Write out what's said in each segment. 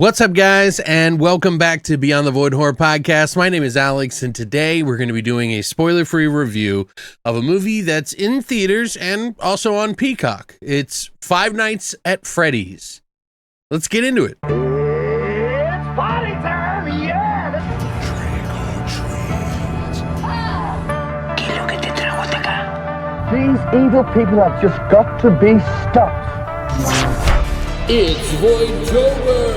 What's up, guys, and welcome back to Beyond the Void Horror Podcast. My name is Alex, and today we're going to be doing a spoiler-free review of a movie that's in theaters and also on Peacock. It's Five Nights at Freddy's. Let's get into it. It's party time, yeah! ¿Qué es lo que te trajo hasta acá? These evil people have just got to be stopped. It's Voidtober!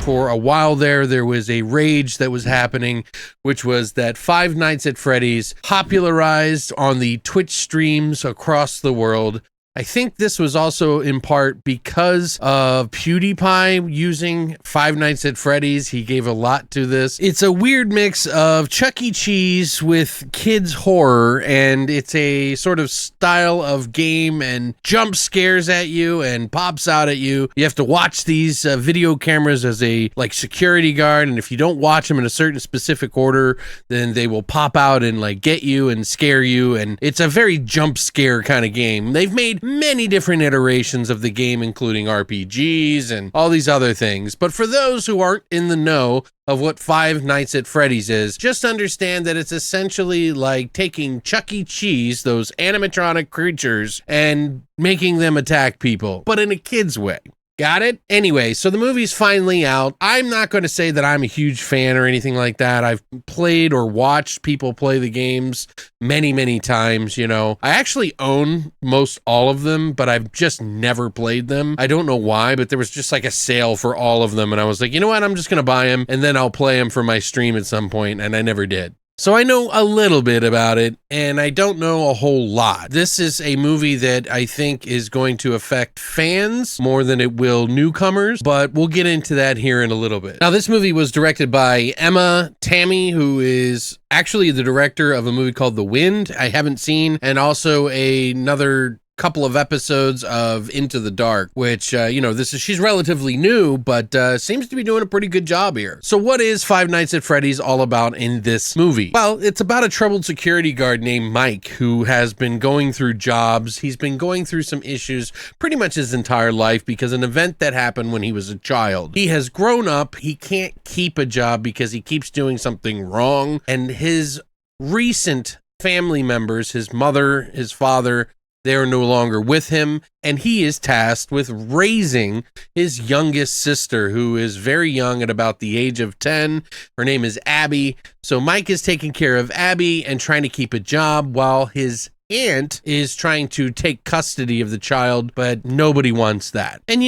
For a while there was a rage that was happening, which was that Five Nights at Freddy's popularized on the Twitch streams across the world. I think this was also in part because of PewDiePie using Five Nights at Freddy's. He gave a lot to this. It's a weird mix of Chuck E. Cheese with kids horror, and it's a sort of style of game and jump scares at you and pops out at you. You have to watch these video cameras as a security guard, and if you don't watch them in a certain specific order, then they will pop out and get you and scare you, and it's a very jump scare kind of game. They've made many different iterations of the game, including RPGs and all these other things. But for those who aren't in the know of what Five Nights at Freddy's is, just understand that it's essentially like taking Chuck E. Cheese, those animatronic creatures, and making them attack people, but in a kid's way. Got it? Anyway, so the movie's finally out. I'm not going to say that I'm a huge fan or anything like that. I've played or watched people play the games many times, you know. I actually own most all of them, but I've just never played them. I don't know why, but there was just a sale for all of them, and I was like, you know what? I'm just going to buy them, and then I'll play them for my stream at some point, and I never did. So I know a little bit about it, and I don't know a whole lot. This is a movie that I think is going to affect fans more than it will newcomers, but we'll get into that here in a little bit. Now, this movie was directed by Emma Tammy, who is actually the director of a movie called The Wind I haven't seen, and also another couple of episodes of Into the Dark, which, she's relatively new, but seems to be doing a pretty good job here. So what is Five Nights at Freddy's all about in this movie? Well, it's about a troubled security guard named Mike who has been going through jobs. He's been going through some issues pretty much his entire life because an event that happened when he was a child. He has grown up. He can't keep a job because he keeps doing something wrong. And his recent family members, his mother, his father, they are no longer with him, and he is tasked with raising his youngest sister, who is very young at about the age of 10. Her name is Abby. So Mike is taking care of Abby and trying to keep a job while his aunt is trying to take custody of the child, but nobody wants that. And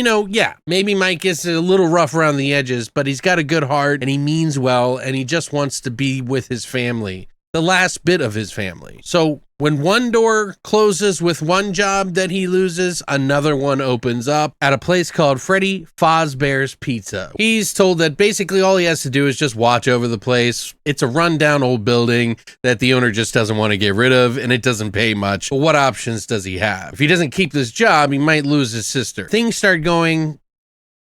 maybe Mike is a little rough around the edges, but he's got a good heart and he means well, and he just wants to be with his family, the last bit of his family. So when one door closes with one job that he loses, another one opens up at a place called Freddy Fazbear's Pizza. He's told that basically all he has to do is just watch over the place. It's a rundown old building that the owner just doesn't want to get rid of, and it doesn't pay much. But what options does he have? If he doesn't keep this job, he might lose his sister. Things start going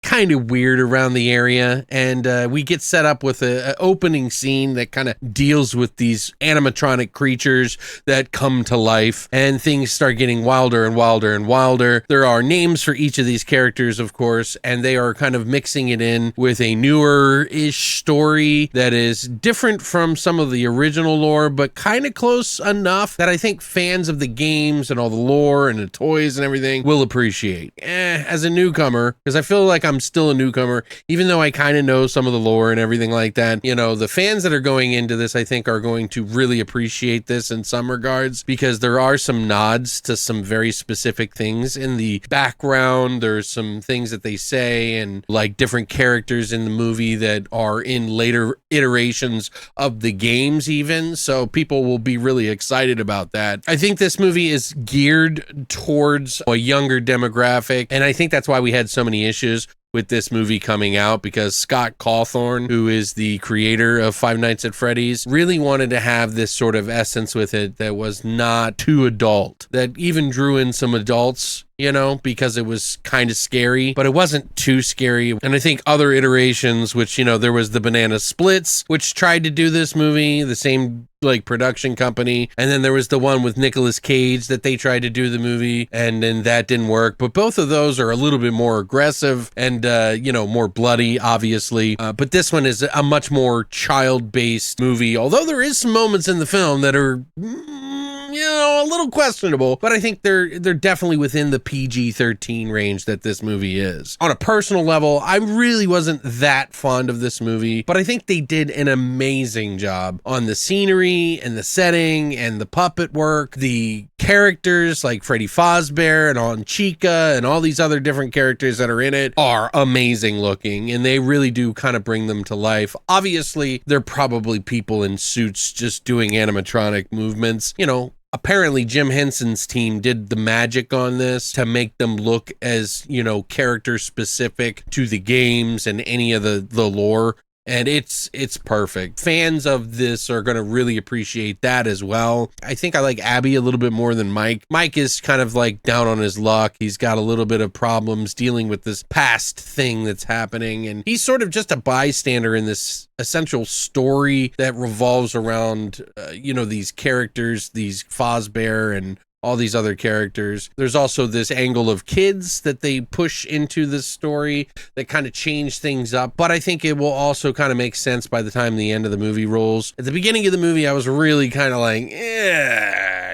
kind of weird around the area, and we get set up with an opening scene that kind of deals with these animatronic creatures that come to life, and things start getting wilder and wilder and wilder. There are names for each of these characters, of course, and they are kind of mixing it in with a newer-ish story that is different from some of the original lore, but kind of close enough that I think fans of the games and all the lore and the toys and everything will appreciate. As a newcomer, because I feel like I'm still a newcomer, even though I kind of know some of the lore and everything like that. The fans that are going into this, I think, are going to really appreciate this in some regards, because there are some nods to some very specific things in the background. There's some things that they say and different characters in the movie that are in later iterations of the games even. So people will be really excited about that. I think this movie is geared towards a younger demographic, and I think that's why we had so many issues with this movie coming out, because Scott Cawthon, who is the creator of Five Nights at Freddy's, really wanted to have this sort of essence with it that was not too adult, that even drew in some adults you know, because it was kind of scary, but it wasn't too scary. And I think other iterations, which, you know, there was the Banana Splits, which tried to do this movie, the same like production company, and then there was the one with Nicolas Cage that they tried to do the movie, and then that didn't work. But both of those are a little bit more aggressive and you know, more bloody, obviously, but this one is a much more child-based movie, although there is some moments in the film that are you know, a little questionable, but I think they're definitely within the PG-13 range that this movie is. On a personal level, I really wasn't that fond of this movie, but I think they did an amazing job on the scenery and the setting and the puppet work. The characters like Freddy Fazbear and on Chica and all these other different characters that are in it are amazing looking, and they really do kind of bring them to life. Obviously, they're probably people in suits just doing animatronic movements, you know. Apparently Jim Henson's team did the magic on this to make them look as, you know, character specific to the games and any of the lore. And it's perfect. Fans of this are going to really appreciate that as well. I think I like Abby a little bit more than Mike. Mike is kind of like down on his luck. He's got a little bit of problems dealing with this past thing that's happening. And he's sort of just a bystander in this essential story that revolves around, you know, these characters, these Fazbear and all these other characters. There's also this angle of kids that they push into this story that kind of change things up, but I think it will also kind of make sense by the time the end of the movie rolls. At the beginning of the movie, I was really kind of like,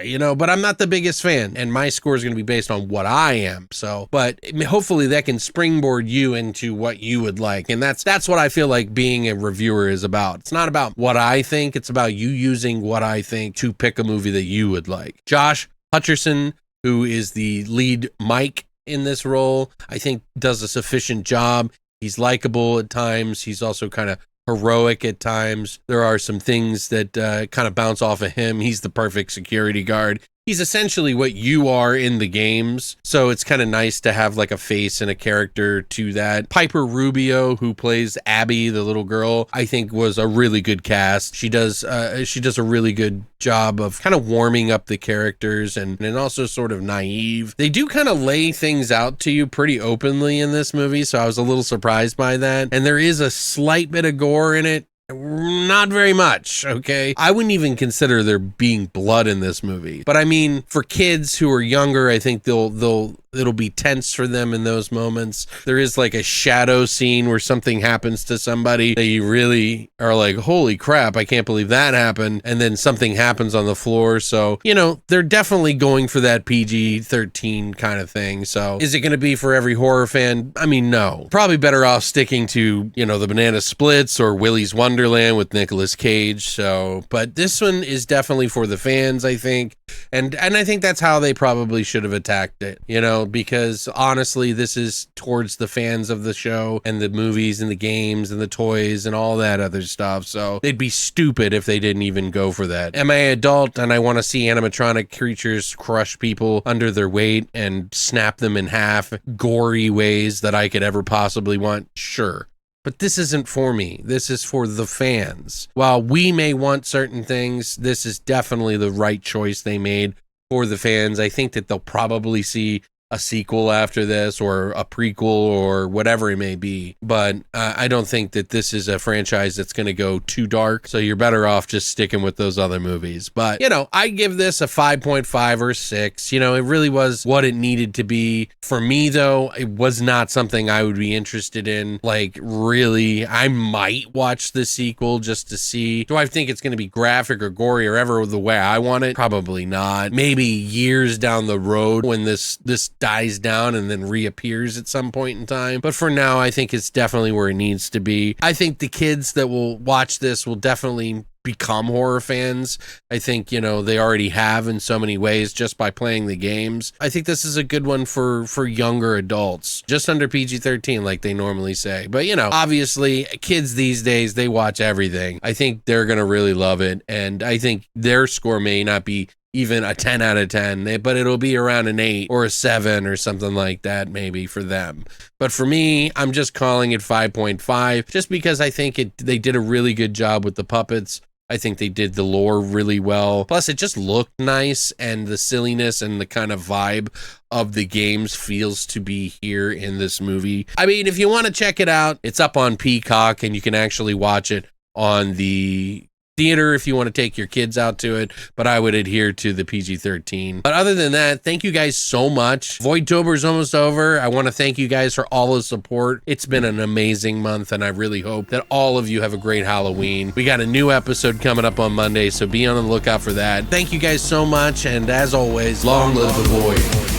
you know, but I'm not the biggest fan, and my score is going to be based on what I am. So, but hopefully that can springboard you into what you would like, and that's what I feel like being a reviewer is about. It's not about what I think, it's about you using what I think to pick a movie that you would like. Josh Hutcherson, who is the lead Mike in this role, I think does a sufficient job. He's likable at times. He's also kind of heroic at times. There are some things that kind of bounce off of him. He's the perfect security guard. He's essentially what you are in the games, so it's kind of nice to have like a face and a character to that. Piper Rubio, who plays Abby, the little girl, I think was a really good cast. She does a really good job of kind of warming up the characters and also sort of naive. They do kind of lay things out to you pretty openly in this movie, so I was a little surprised by that. And there is a slight bit of gore in it. Not very much, okay? I wouldn't even consider there being blood in this movie. But I mean, for kids who are younger, I think it'll be tense for them in those moments. There is like a shadow scene where something happens to somebody that you really are like, holy crap, I can't believe that happened. And then something happens on the floor. So, you know, they're definitely going for that PG-13 kind of thing. So is it going to be for every horror fan? I mean, no. Probably better off sticking to, you know, the Banana Splits or Willy's Wonderland with Nicolas Cage. So, but this one is definitely for the fans, I think. And I think that's how they probably should have attacked it, you know, because honestly, this is towards the fans of the show and the movies and the games and the toys and all that other stuff. So they'd be stupid if they didn't even go for that. Am I an adult and I want to see animatronic creatures crush people under their weight and snap them in half, gory ways that I could ever possibly want? Sure. But this isn't for me. This is for the fans. While we may want certain things, this is definitely the right choice they made for the fans. I think that they'll probably see a sequel after this or a prequel or whatever it may be. But I don't think that this is a franchise that's going to go too dark. So you're better off just sticking with those other movies. But, you know, I give this a 5.5 or 6. You know, it really was what it needed to be. For me, though, it was not something I would be interested in. Like, really, I might watch the sequel just to see. Do I think it's going to be graphic or gory or ever the way I want it? Probably not. Maybe years down the road when this dies down and then reappears at some point in time. But for now, I think it's definitely where it needs to be. I think the kids that will watch this will definitely become horror fans. I think, you know, they already have in so many ways just by playing the games. I think this is a good one for younger adults, just under PG-13 like they normally say. But, you know, obviously kids these days, they watch everything. I think they're going to really love it. And I think their score may not be even a 10 out of 10, but it'll be around an 8 or a 7 or something like that maybe for them. But for me, I'm just calling it 5.5 just because I think they did a really good job with the puppets. I think they did the lore really well. Plus, it just looked nice, and the silliness and the kind of vibe of the games feels to be here in this movie. I mean, if you want to check it out, it's up on Peacock, and you can actually watch it on the theater if you want to take your kids out to it, but I would adhere to the PG-13. But other than that, thank you guys so much. Voidtober is almost over. I want to thank you guys for all the support. It's been an amazing month, and I really hope that all of you have a great Halloween. We got a new episode coming up on Monday, so be on the lookout for that. Thank you guys so much, and as always, long live the void.